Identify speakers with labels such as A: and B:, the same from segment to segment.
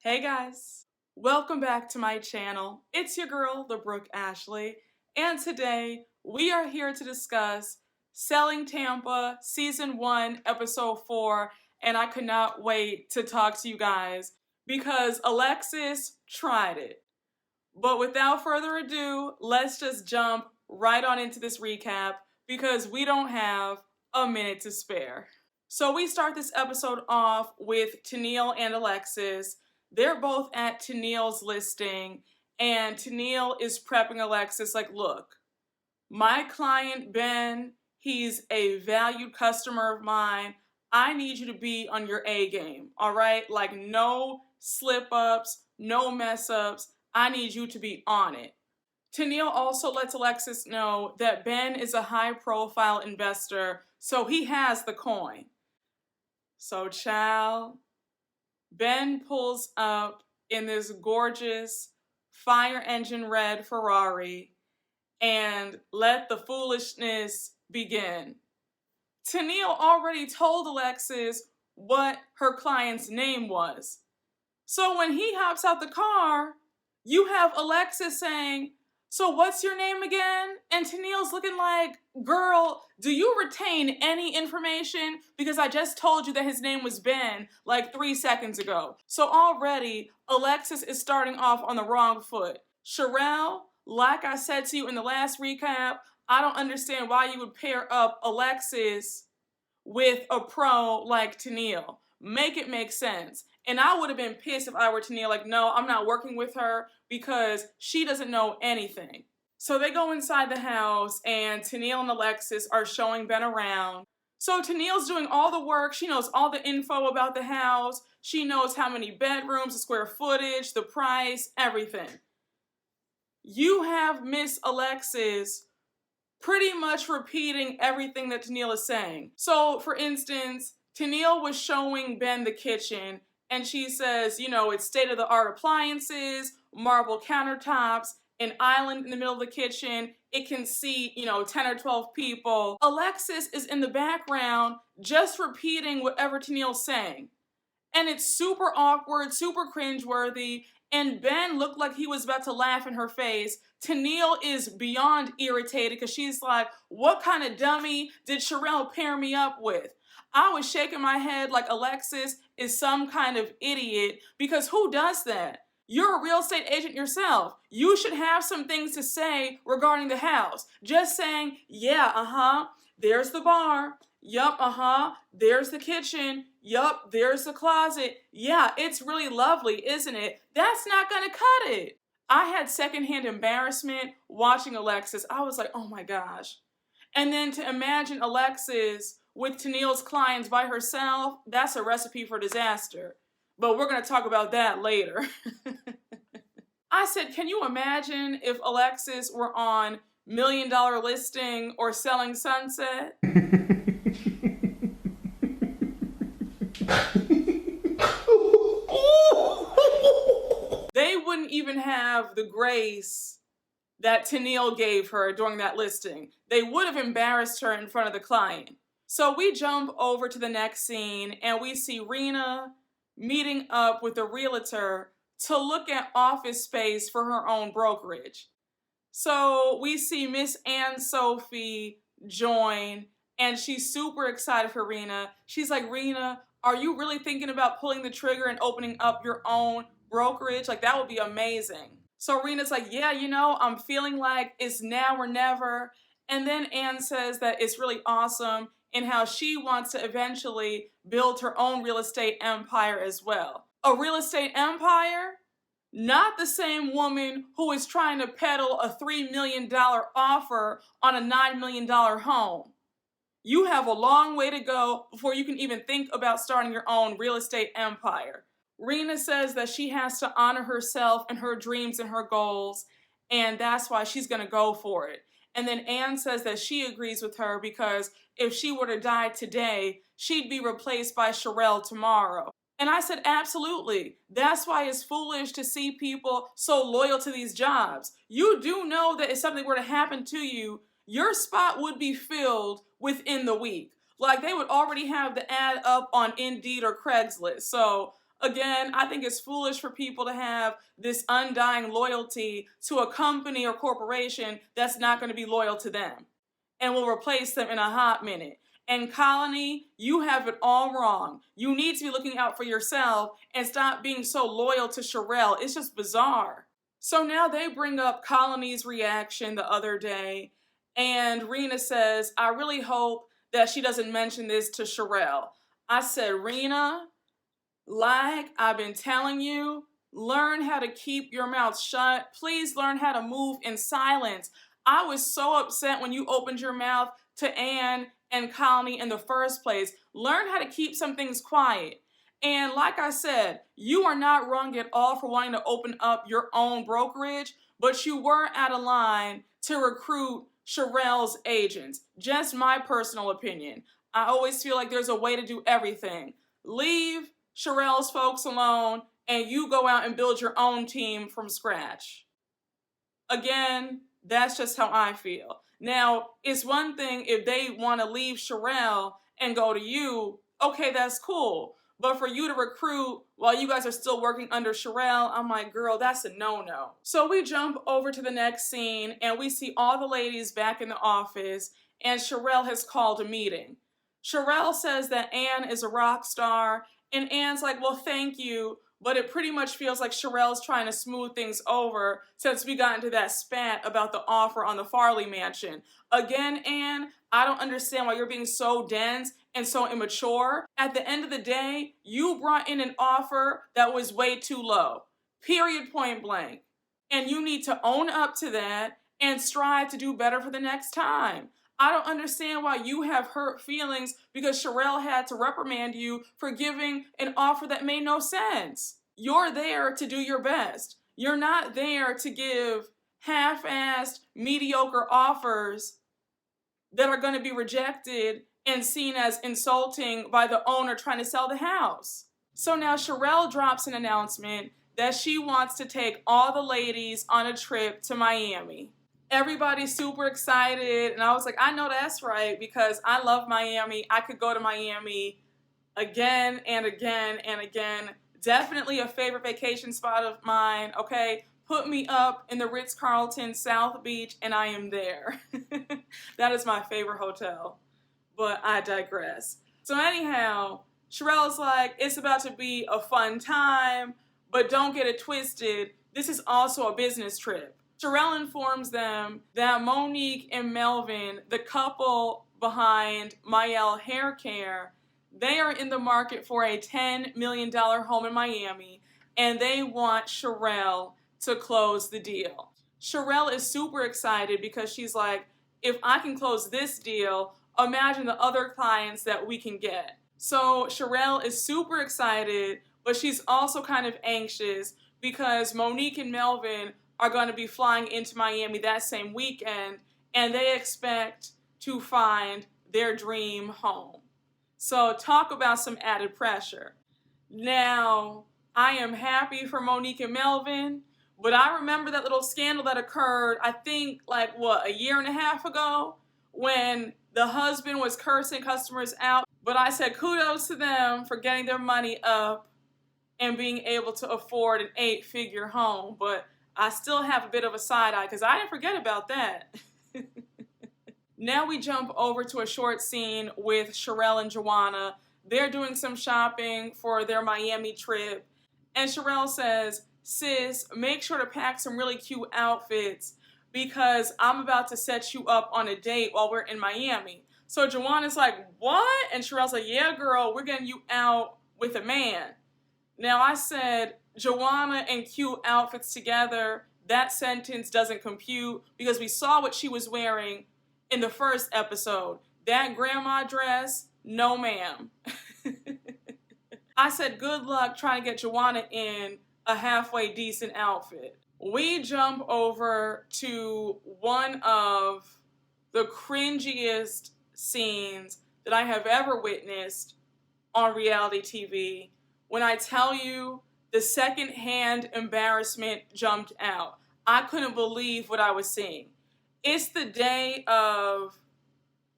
A: Hey guys, welcome back to my channel. It's your girl, the Brooke Ashley, and today we are here to discuss Selling Tampa Season 1, Episode 4, and I could not wait to talk to you guys because Alexis tried it. But without further ado, let's just jump right on into this recap because we don't have a minute to spare. So we start this episode off with Tennille and Alexis. They're both at Tennille's listing, and Tennille is prepping Alexis like, look, my client Ben, he's a valued customer of mine. I need you to be on your A game, all right? Like no slip-ups, no mess-ups. I need you to be on it. Tennille also lets Alexis know that Ben is a high-profile investor, so he has the coin. So, child, Ben pulls up in this gorgeous fire engine red Ferrari and let the foolishness begin. Tennille already told Alexis what her client's name was. So when he hops out the car, you have Alexis saying, so what's your name again? And Tennille's looking like, girl, do you retain any information? Because I just told you that his name was Ben like 3 seconds ago. So already, Alexis is starting off on the wrong foot. Sharelle, like I said to you in the last recap, I don't understand why you would pair up Alexis with a pro like Tennille. Make it make sense. And I would have been pissed if I were Tennille, like, no, I'm not working with her because she doesn't know anything. So they go inside the house and Tennille and Alexis are showing Ben around. So Tennille's doing all the work. She knows all the info about the house. She knows how many bedrooms, the square footage, the price, everything. You have Miss Alexis pretty much repeating everything that Tennille is saying. So, for instance, Tennille was showing Ben the kitchen, and she says, you know, it's state-of-the-art appliances, marble countertops, an island in the middle of the kitchen. It can seat, 10 or 12 people. Alexis is in the background just repeating whatever Tennille's saying. And it's super awkward, super cringeworthy, and Ben looked like he was about to laugh in her face. Tennille is beyond irritated because she's like, what kind of dummy did Sharelle pair me up with? I was shaking my head like Alexis is some kind of idiot because who does that? You're a real estate agent yourself. You should have some things to say regarding the house. Just saying, yeah, there's the bar. Yup, there's the kitchen. Yup, there's the closet. Yeah, it's really lovely, isn't it? That's not gonna cut it. I had secondhand embarrassment watching Alexis. I was like, oh my gosh. And then to imagine Alexis with Tennille's clients by herself, that's a recipe for disaster. But we're gonna talk about that later. I said, can you imagine if Alexis were on $1 Million Listing or Selling Sunset? They wouldn't even have the grace that Tennille gave her during that listing. They would have embarrassed her in front of the client. So we jump over to the next scene and we see Rena meeting up with a realtor to look at office space for her own brokerage. So we see Miss Anne-Sophie join and she's super excited for Rena. She's like, Rena, are you really thinking about pulling the trigger and opening up your own brokerage? Like, that would be amazing. So Rena's like, yeah, I'm feeling like it's now or never. And then Anne says that it's really awesome and how she wants to eventually build her own real estate empire as well. A real estate empire? Not the same woman who is trying to peddle a $3 million offer on a $9 million home. You have a long way to go before you can even think about starting your own real estate empire. Rena says that she has to honor herself and her dreams and her goals, and that's why she's going to go for it. And then Anne says that she agrees with her because if she were to die today, she'd be replaced by Sharelle tomorrow. And I said, absolutely. That's why it's foolish to see people so loyal to these jobs. You do know that if something were to happen to you, your spot would be filled within the week. Like, they would already have the ad up on Indeed or Craigslist. So Again, I think it's foolish for people to have this undying loyalty to a company or corporation that's not going to be loyal to them and will replace them in a hot minute. And Colony, you have it all wrong. You need to be looking out for yourself and stop being so loyal to Sharelle. It's just bizarre. So now they bring up Colony's reaction the other day, and Rena says, I really hope that she doesn't mention this to Sharelle. I said, Rena, like I've been telling you, learn how to keep your mouth shut. Please learn how to move in silence. I was so upset when you opened your mouth to Anne and Colony in the first place. Learn how to keep some things quiet. And like I said, you are not wrong at all for wanting to open up your own brokerage, but you were out of line to recruit Sharelle's agents. Just my personal opinion. I always feel like there's a way to do everything. Leave Sharelle's folks alone and you go out and build your own team from scratch. Again, that's just how I feel. Now, it's one thing if they want to leave Sharelle and go to you, okay, that's cool. But for you to recruit while you guys are still working under Sharelle, I'm like, girl, that's a no-no. So we jump over to the next scene and we see all the ladies back in the office and Sharelle has called a meeting. Sharelle says that Anne is a rock star and Anne's like, well, thank you. But it pretty much feels like Sharelle's trying to smooth things over since we got into that spat about the offer on the Farley mansion. Again, Anne, I don't understand why you're being so dense and so immature. At the end of the day, you brought in an offer that was way too low. Period, point blank. And you need to own up to that and strive to do better for the next time. I don't understand why you have hurt feelings because Sharelle had to reprimand you for giving an offer that made no sense. You're there to do your best. You're not there to give half-assed, mediocre offers that are going to be rejected and seen as insulting by the owner trying to sell the house. So now Sharelle drops an announcement that she wants to take all the ladies on a trip to Miami. Everybody's super excited, and I was like, I know that's right, because I love Miami. I could go to Miami again and again and again. Definitely a favorite vacation spot of mine, okay? Put me up in the Ritz-Carlton South Beach, and I am there. That is my favorite hotel, but I digress. So anyhow, Sharelle's like, it's about to be a fun time, but don't get it twisted. This is also a business trip. Sharelle informs them that Monique and Melvin, the couple behind Mayel Hair Care, they are in the market for a $10 million home in Miami, and they want Sharelle to close the deal. Sharelle is super excited because she's like, if I can close this deal, imagine the other clients that we can get. So Sharelle is super excited, but she's also kind of anxious because Monique and Melvin are going to be flying into Miami that same weekend, and they expect to find their dream home. So talk about some added pressure. Now, I am happy for Monique and Melvin, but I remember that little scandal that occurred, I think, like, a year and a half ago, when the husband was cursing customers out. But I said kudos to them for getting their money up and being able to afford an 8-figure home. But I still have a bit of a side eye because I didn't forget about that. Now we jump over to a short scene with Sharelle and Juawana. They're doing some shopping for their Miami trip. And Sharelle says, sis, make sure to pack some really cute outfits because I'm about to set you up on a date while we're in Miami. So Juana's like, what? And Sharelle's like, yeah, girl, we're getting you out with a man. Now I said, Juawana and cute outfits together, that sentence doesn't compute because we saw what she was wearing in the first episode. That grandma dress, no ma'am. I said good luck trying to get Juawana in a halfway decent outfit. We jump over to one of the cringiest scenes that I have ever witnessed on reality TV. When I tell you, the second-hand embarrassment jumped out. I couldn't believe what I was seeing. It's the day of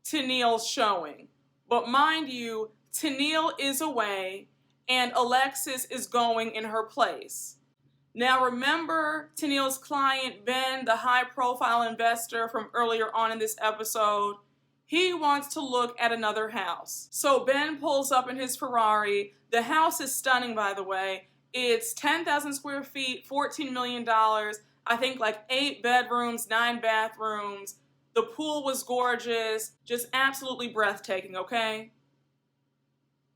A: Tennille's showing. But mind you, Tennille is away and Alexis is going in her place. Now remember Tennille's client, Ben, the high-profile investor from earlier on in this episode? He wants to look at another house. So Ben pulls up in his Ferrari. The house is stunning, by the way. It's 10,000 square feet, $14 million. I think like 8 bedrooms, 9 bathrooms. The pool was gorgeous. Just absolutely breathtaking, okay?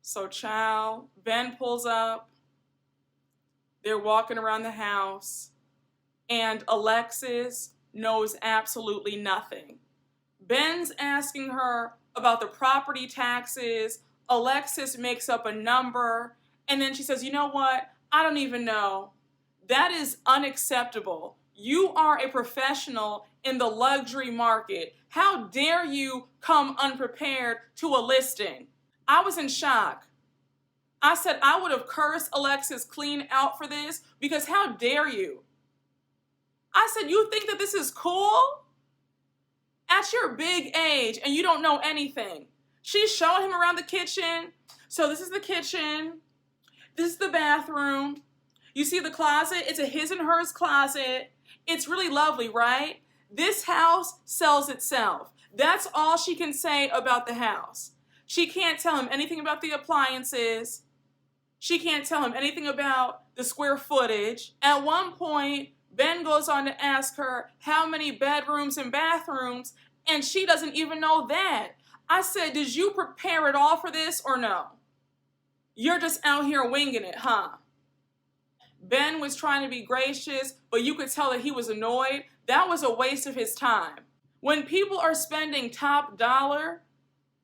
A: So child, Ben pulls up. They're walking around the house. And Alexis knows absolutely nothing. Ben's asking her about the property taxes. Alexis makes up a number. And then she says, you know what? I don't even know. That is unacceptable. You are a professional in the luxury market. How dare you come unprepared to a listing? I was in shock. I said I would have cursed Alexis clean out for this because how dare you? I said, you think that this is cool? At your big age and you don't know anything. She's showing him around the kitchen. So this is the kitchen. This is the bathroom. You see the closet? It's a his and hers closet. It's really lovely, right? This house sells itself. That's all she can say about the house. She can't tell him anything about the appliances. She can't tell him anything about the square footage. At one point, Ben goes on to ask her how many bedrooms and bathrooms, and she doesn't even know that. I said, did you prepare at all for this or no? You're just out here winging it, huh? Ben was trying to be gracious, but you could tell that he was annoyed. That was a waste of his time. When people are spending top dollar,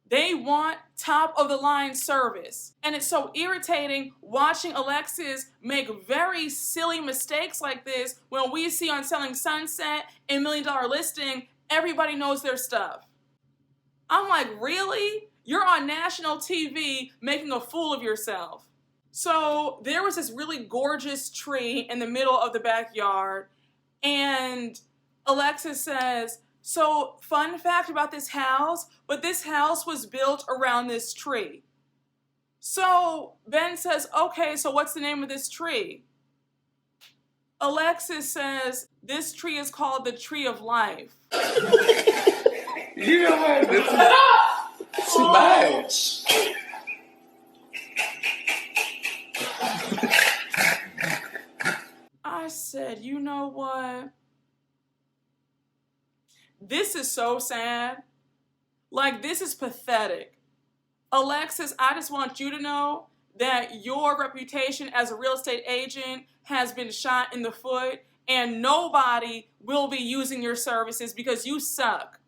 A: they want top of the line service. And it's so irritating watching Alexis make very silly mistakes like this when we see on Selling Sunset and $1 Million Listing, everybody knows their stuff. I'm like, really? You're on national TV making a fool of yourself. So there was this really gorgeous tree in the middle of the backyard, and Alexis says, so fun fact about this house, but this house was built around this tree. So Ben says, okay, so what's the name of this tree? Alexis says, this tree is called the Tree of Life.
B: You know what? It's too much.
A: I said, you know what? This is so sad. Like, this is pathetic. Alexis, I just want you to know that your reputation as a real estate agent has been shot in the foot, and nobody will be using your services because you suck.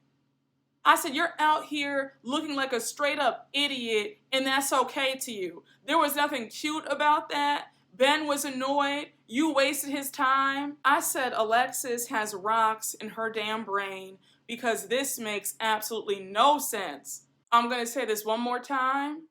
A: I said, you're out here looking like a straight up idiot, and that's okay to you. There was nothing cute about that. Ben was annoyed. You wasted his time. I said Alexis has rocks in her damn brain because this makes absolutely no sense. I'm going to say this one more time.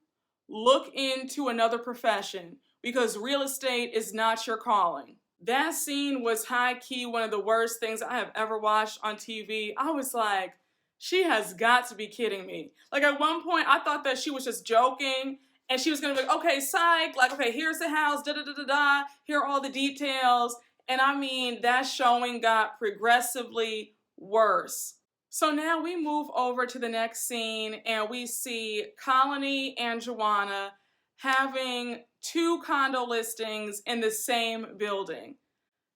A: Look into another profession because real estate is not your calling. That scene was high-key one of the worst things I have ever watched on TV. I was like, she has got to be kidding me. Like at one point, I thought that she was just joking and she was gonna be like, okay, psych, like, okay, here's the house, da-da-da-da-da, here are all the details. And I mean, that showing got progressively worse. So now we move over to the next scene and we see Colony and Juawana having 2 condo listings in the same building.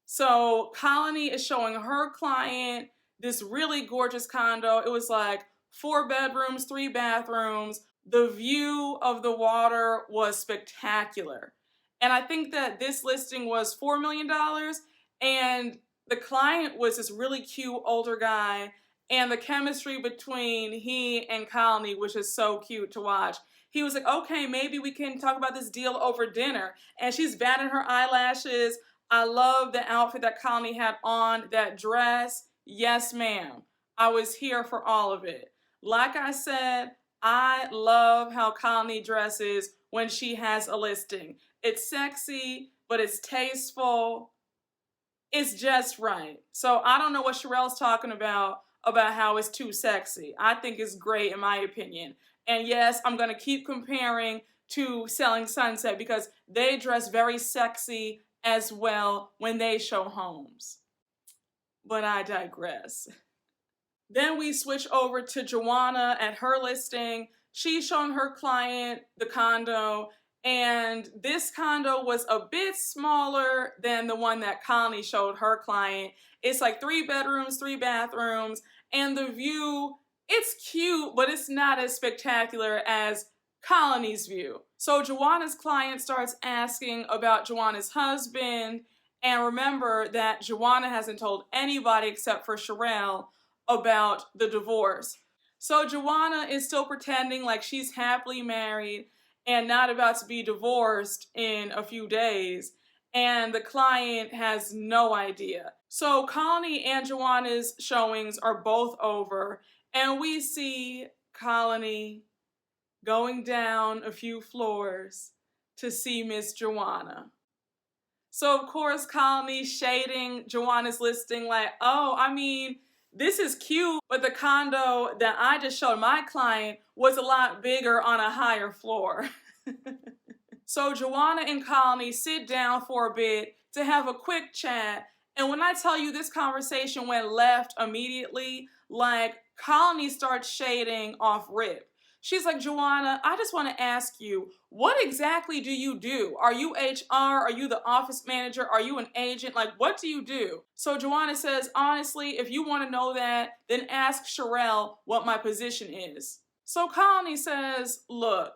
A: So Colony is showing her client this really gorgeous condo. It was like 4 bedrooms, 3 bathrooms. The view of the water was spectacular. And I think that this listing was $4 million. And the client was this really cute older guy. And the chemistry between he and Colony was just so cute to watch. He was like, okay, maybe we can talk about this deal over dinner. And she's batting her eyelashes. I love the outfit that Colony had on, that dress. Yes, ma'am. I was here for all of it. Like I said, I love how Colony dresses when she has a listing. It's sexy, but it's tasteful. It's just right. So I don't know what Sharelle's talking about how it's too sexy. I think it's great in my opinion. And yes, I'm going to keep comparing to Selling Sunset because they dress very sexy as well when they show homes. But I digress. Then we switch over to Juawana at her listing. She's showing her client the condo, and this condo was a bit smaller than the one that Connie showed her client. It's like 3 bedrooms, 3 bathrooms, and the view, it's cute, but it's not as spectacular as Colony's view. So Juana's client starts asking about Juana's husband, and remember that Juana hasn't told anybody except for Sharelle about the divorce. So Juana is still pretending like she's happily married and not about to be divorced in a few days, and the client has no idea. So Colony and Juana's showings are both over, and we see Colony going down a few floors to see Miss Juana. So of course Colony's shading Juana's listing like, oh, I mean, this is cute, but the condo that I just showed my client was a lot bigger on a higher floor. So Juana and Colony sit down for a bit to have a quick chat, and when I tell you this conversation went left immediately, like Colony starts shading off rip. She's like, Juana, I just want to ask you, what exactly do you do? Are you HR? Are you the office manager? Are you an agent? Like, what do you do? So Juana says, honestly, if you want to know that, then ask Sharelle what my position is. So Colony says, look,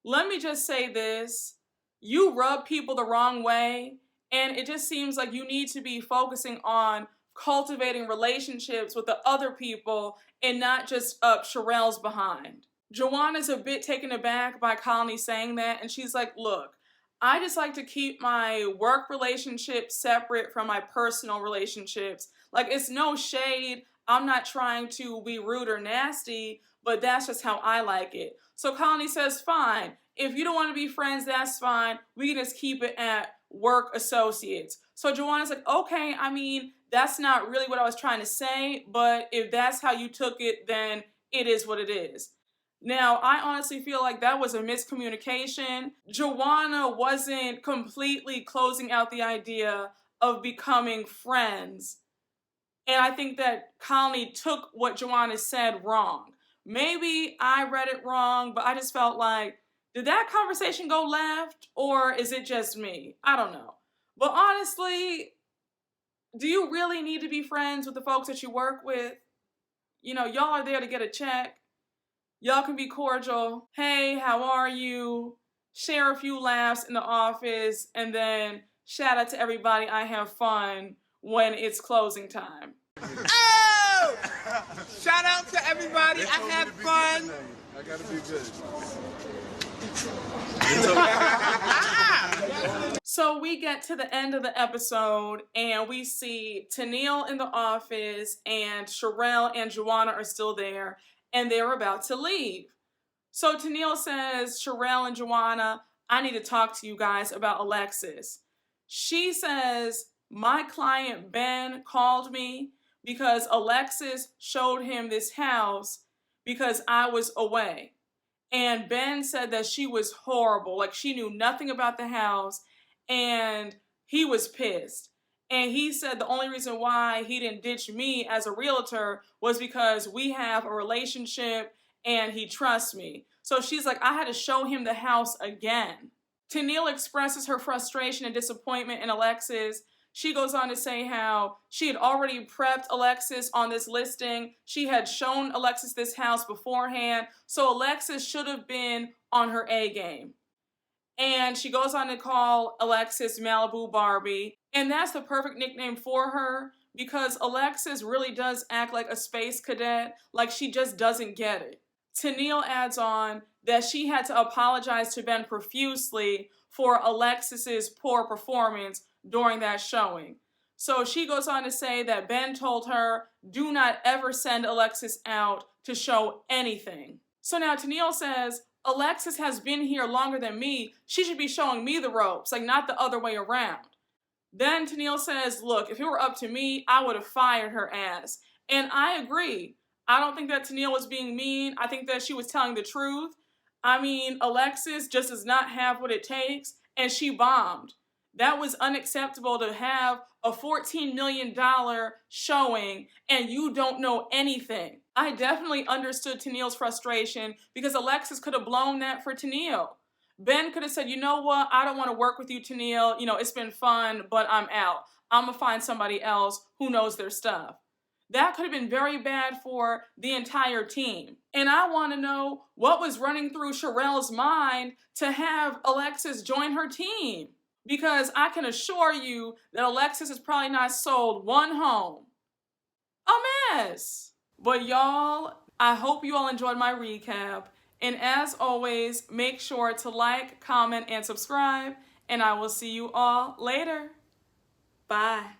A: let me just say this. You rub people the wrong way, and it just seems like you need to be focusing on cultivating relationships with the other people and not just up Sharelle's behind. Juana's a bit taken aback by Colony saying that, and she's like, look, I just like to keep my work relationships separate from my personal relationships. Like, it's no shade. I'm not trying to be rude or nasty, but that's just how I like it. So Colony says, fine. If you don't want to be friends, that's fine. We can just keep it at work associates. So Juana's like, okay, I mean, that's not really what I was trying to say, but if that's how you took it, then it is what it is. Now, I honestly feel like that was a miscommunication. Juana wasn't completely closing out the idea of becoming friends. And I think that Colony took what Juana said wrong. Maybe I read it wrong, but I just felt like, did that conversation go left, or is it just me? I don't know. But honestly, do you really need to be friends with the folks that you work with? You know, y'all are there to get a check. Y'all can be cordial. Hey, how are you? Share a few laughs in the office, and then shout out to everybody, I have fun when it's closing time.
C: Oh! Shout out to everybody, I have fun.
D: I gotta be good.
A: So we get to the end of the episode, and we see Tennille in the office, and Sharelle and Juana are still there, and they're about to leave. So Tennille says, Sharelle and Juana, I need to talk to you guys about Alexis. She says, my client Ben called me because Alexis showed him this house because I was away. And Ben said that she was horrible, like she knew nothing about the house, and he was pissed. And he said the only reason why he didn't ditch me as a realtor was because we have a relationship and he trusts me. So she's like, I had to show him the house again. Tennille expresses her frustration and disappointment in Alexis. She goes on to say how she had already prepped Alexis on this listing. She had shown Alexis this house beforehand. So Alexis should have been on her A game. And she goes on to call Alexis Malibu Barbie. And that's the perfect nickname for her because Alexis really does act like a space cadet, like she just doesn't get it. Tennille adds on that she had to apologize to Ben profusely for Alexis's poor performance during that showing. So she goes on to say that Ben told her, do not ever send Alexis out to show anything. So now Tennille says, Alexis has been here longer than me. She should be showing me the ropes, like not the other way around. Then Tennille says, look, if it were up to me, I would have fired her ass. And I agree. I don't think that Tennille was being mean. I think that she was telling the truth. I mean, Alexis just does not have what it takes, and she bombed. That was unacceptable to have a $14 million showing and you don't know anything. I definitely understood Tennille's frustration because Alexis could have blown that for Tennille. Ben could have said, you know what, I don't want to work with you, Tennille. You know, it's been fun, but I'm out. I'm going to find somebody else who knows their stuff. That could have been very bad for the entire team. And I want to know what was running through Sharelle's mind to have Alexis join her team. Because I can assure you that Alexis has probably not sold one home. A mess. But y'all, I hope you all enjoyed my recap. And as always, make sure to like, comment, and subscribe. And I will see you all later. Bye.